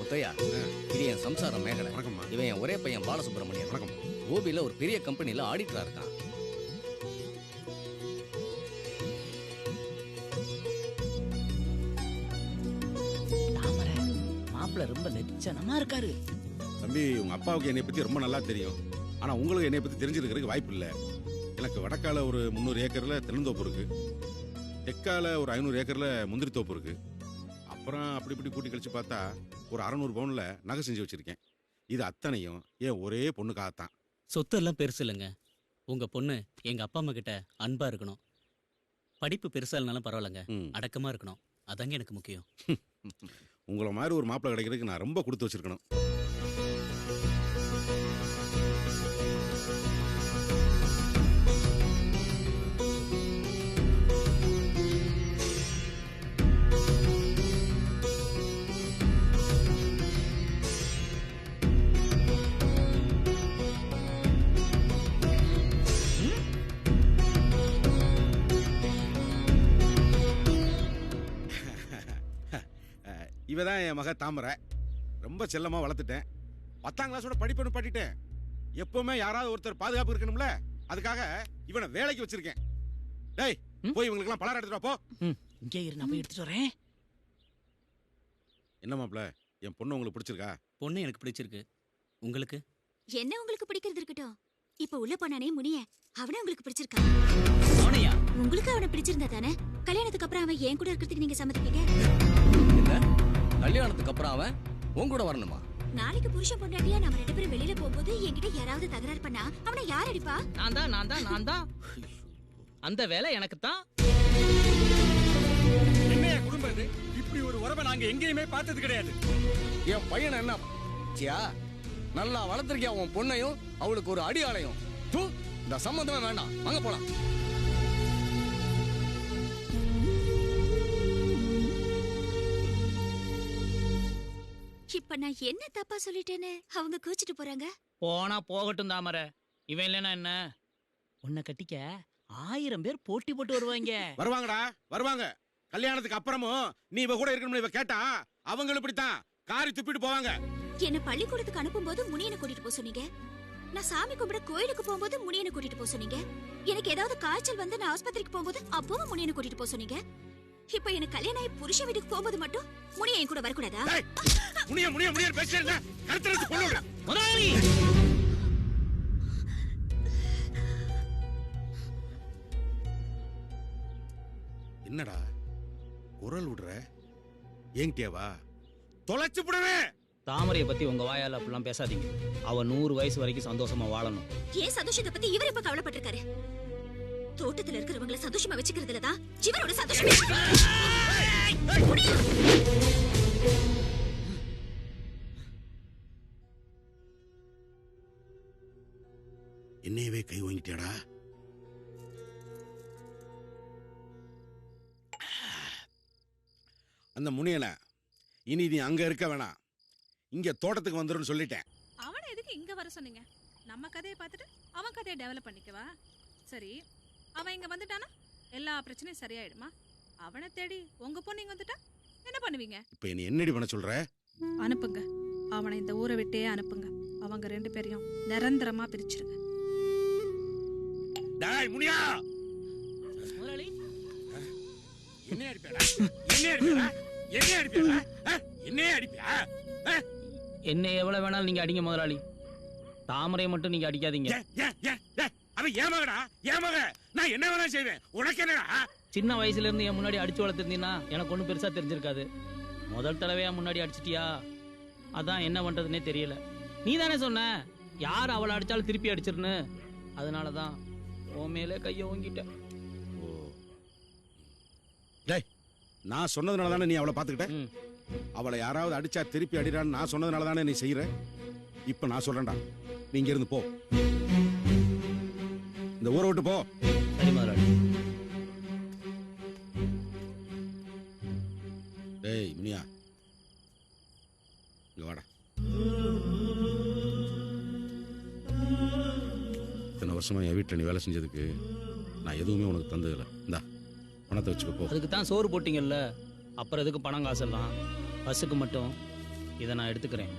முத்தையா, இது என் சம்சாரம் மேகலை. வணக்கம்மா. இவன் என் ஒரே பையன் பாலசுப்ரமணியன். வணக்கம். கோபியில் ஒரு பெரிய கம்பெனியில் ஆடிட்டரா இருக்கான். தாமரை மாப்பிள்ள ரொம்ப லட்சணமா இருக்காரு. தம்பி, உங்க அப்பாவுக்கு என்னை பத்தி ரொம்ப நல்லா தெரியும். ஆனா உங்களுக்கு என்னை பத்தி தெரிஞ்சிருக்கிறதுக்கு வாய்ப்பு இல்லை. எனக்கு வடக்கால ஒரு 300 ஏக்கர்ல தென்னந்தோப்பு இருக்கு. தெற்கால ஒரு 500 ஏக்கர்ல முந்திரி தோப்பு இருக்கு. அப்புறம் அப்படி இப்படி கூட்டி கழிச்சு பார்த்தா ஒரு 600 பவுன்ல நகை செஞ்சு வச்சிருக்கேன். இது அத்தனையும் என் ஒரே பொண்ணுக்காகத்தான். சொத்து எல்லாம் பெருசு இல்லைங்க. உங்க பொண்ணு எங்க அப்பா அம்மா கிட்ட அன்பா இருக்கணும். படிப்பு பெருசா இல்லைனாலும் பரவாயில்லைங்க, அடக்கமா இருக்கணும். அதாங்க எனக்கு முக்கியம். உங்களை மாதிரி ஒரு மாப்பிள்ளை கிடைக்கிறதுக்கு நான் ரொம்ப கொடுத்து வச்சிருக்கணும். இவதான் என் மக தாமரை. ரொம்ப செல்லமா வளர்த்துட்டேன். 10ஆம் கிளாஸோட படிப்பேன்னு பாட்டிட்டேன். எப்பவுமே யாராவது ஒருத்தர் பாதுகாப்பு இருக்கணும்ல, அதுக்காக இவனை வேலைக்கு வச்சிருக்கேன். டேய், போய் இவங்களுக்கெல்லாம் பலகாரம் எடுத்துட்டு வா, போ. இங்கே இரு, நான் போய் எடுத்துட்டு வரேன். என்ன மாப்பிள்ள, என் பொண்ணு உங்களுக்கு பிடிச்சிருக்கா? பொண்ணு எனக்கு பிடிச்சிருக்கு. உங்களுக்கு? என்ன உங்களுக்கு பிடிக்கிறது இருக்கட்டும். இப்ப உள்ள போனானே முனிய, அவனை உங்களுக்கு பிடிச்சிருக்கா? அவனையா? உங்களுக்கு அவனை பிடிச்சிருந்தா தானே கல்யாணத்துக்கு அப்புறம் அவன் ஏன் கூட இருக்கிறதுக்கு நீங்க சம்மதிப்பீங்க? கல்யாணத்துக்கு அப்புறம் அவன் உன் கூட வரணுமா? நாளைக்கு புருஷன் பொண்டாட்டியா நம்ம 2 பேரும் வெளியில போகும்போது என்கிட்ட யாராவது தகராறு பண்ணா அவனை யார் அடிப்பா? நான் தான். அந்த வேலை எனக்கு தான். என்னைய குடும்பம் இது? இப்படி ஒரு உறவை நாங்க எங்கேயுமே பார்த்தது கிடையாது. என் பையனை என்ன நல்லா வளர்த்திருக்கியா? உன் பொண்ணையும் அவளுக்கு ஒரு அடியாளையும். இந்த சம்பந்தமே வேண்டாம், வாங்க போலாம். இப்ப நான் என்ன தப்பா சொல்லிட்டேன்னு அவங்க கூச்சிட்டு போறாங்க. போனா போகட்டும் தாமரை. இவன் இல்லைன்னா என்ன? உன்னை கட்டிக்க 1000 பேர் போட்டி போட்டு வருவாங்க. வருவாங்கடா, வருவாங்க. கல்யாணத்துக்கு அப்புறமும் நீ இவ கூட இருக்கணும்னு இவ கேட்டா அவங்களும் இப்படித்தான் காரி துப்பிட்டு போவாங்க. என்ன பள்ளிக்கூடத்துக்கு அனுப்பும் போது முனியனை கூட்டிட்டு போக சொன்னீங்க. நான் சாமி கும்பிட கோயிலுக்கு போகும்போது முனியனை கூட்டிட்டு போக சொன்னீங்க. எனக்கு ஏதாவது காய்ச்சல் வந்து நான் ஆஸ்பத்திரிக்கு போகும்போது அப்பவும் முனியனை கூட்டிட்டு போக சொன்னீங்க. இப்ப எனக்கு கல்யாணம் ஆகி புருஷ வீட்டுக்கு போகும்போது மட்டும் முனிய என் கூட வரக்கூடாதா? முனிய பேசுறீங்க. கருத்தரத்து கொள்ளுங்க முதலாளி. என்னடா குரல் விடுற? ஏங்கிட்டியாவா? தொலைச்சு விடுவேன். தாமரையை பத்தி உங்க வாயால அப்படிலாம் பேசாதீங்க. அவ 100 வயசு வரைக்கும் சந்தோஷமா வாழணும். ஏன் சந்தோஷத்தை பத்தி இவர் இப்ப கவலைப்பட்டிருக்காரு? தோட்டத்துல இருக்கிறவங்களை சந்தோஷமா வச்சுக்கிறதுலதான் இவரோட சந்தோஷம். என்னையவே கை வாங்கிட்டியாடா? அந்த முனியன இனி நீ அங்க இருக்க வேணாம், இங்க தோட்டத்துக்கு வந்துருன்னு சொல்லிட்டேன். அவனை எதுக்கு இங்க வர சொன்னீங்க? நம்ம கதையை பார்த்துட்டு அவன் கதையை டெவலப் பண்ணிக்கவா? சரி, அவன் இங்க வந்துட்டானா எல்லா பிரச்சனையும் சரியாயிடுமா? அவனை தேடி உங்க பொண்ணு இங்க வந்துட்டா என்ன பண்ணுவீங்க? இப்ப நீ என்னடி பண்ண சொல்ற? அனுப்புங்க, அவனை இந்த ஊரை விட்டே அனுப்புங்க. அவங்க 2 பேரையும் நிரந்தரமா பிரிச்சிருங்க. டேய் முனியா, முதலாளி, என்ன அடிப்பேடா? என்ன அடிப்பேடா? என்ன அடிப்பேடா? என்ன அடிப்பியா? என்ன எவ்வளவு வேணாலும் நீங்க அடிங்க முதலாளி. தாமரையை மட்டும் நீங்க அடிக்காதீங்க. அவன் ஏமகடா, ஏமக. நான் என்ன வேணா செய்வேன், உனக்கு என்னடா? சின்ன வயசுல இருந்து என் முன்னாடி அடிச்சு வளர்த்திருந்தீங்கன்னா எனக்கு ஒன்றும் பெருசா தெரிஞ்சிருக்காது. முதல் தடவையா முன்னாடி அடிச்சிட்டியா, அதான் என்ன பண்றதுன்னே தெரியல. நீ தானே சொன்ன யார் அவளை அடிச்சாலும் திருப்பி அடிச்சிருன்னு. அதனாலதான் உன் மேலே கையை ஓங்கிட்டேன். நான் சொன்னதுனால தானே நீ அவளை பாத்துக்கிட்ட. அவளை யாராவது அடிச்சா திருப்பி அடிடான்னு நான் சொன்னதுனால தானே நீ செய்யற. இப்ப நான் சொல்றேன்டா, நீ இங்க இருந்து போ, இந்த ஊரை விட்டு போ. சரி முதலாளி. டேய் முனியா, இங்க வாடா. இத்தனை வருஷமா என் வீட்டில் நீ வேலை செஞ்சதுக்கு நான் எதுவுமே உனக்கு தந்ததில்லை. இந்தா பணத்தை வச்சுக்க போ. அதுக்கு தான் சோறு போட்டீங்கல்ல, அப்புறம் எதுக்கு பணம் காசெல்லாம்? பஸ்ஸுக்கு மட்டும் இதை நான் எடுத்துக்கிறேன்.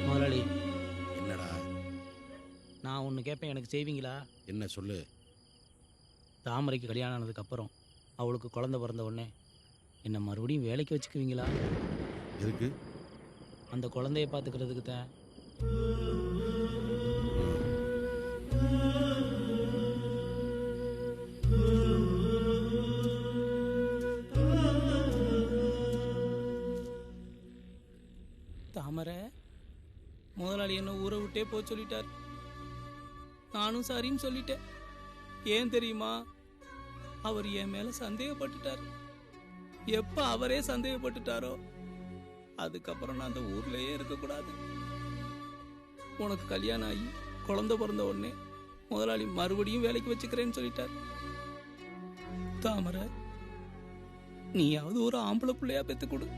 முதலாளி, என்னடா? நான் ஒன்று கேட்பேன், எனக்கு செய்வீங்களா? என்ன சொல்லு? தாமரைக்கு கல்யாணம் ஆனதுக்கப்புறம் அவளுக்கு குழந்தை பிறந்த உடனே என்னை மறுபடியும் வேலைக்கு வச்சுக்குவீங்களா? எதுக்கு? அந்த குழந்தைய பார்த்துக்கிறதுக்கு தான். தாமரை, முதலாளி என்ன ஊரை விட்டே போக சொல்லிட்டார். நானும் சரின்னு சொல்லிட்டேன். ஏன் தெரியுமா? அவர் என் மேல சந்தேகப்பட்டுட்டார். எப்ப அவரே சந்தேகப்பட்டுட்டாரோ அதுக்கப்புறம் நான் அந்த ஊர்லயே இருக்கக்கூடாது. உனக்கு கல்யாணம் ஆகி குழந்தை பிறந்த உடனே முதலாளி மறுபடியும் வேலைக்கு வச்சுக்கிறேன்னு சொல்லிட்டார். தாமரை, நீயாவது ஒரு ஆம்பளை பிள்ளையா பெத்து கொடு.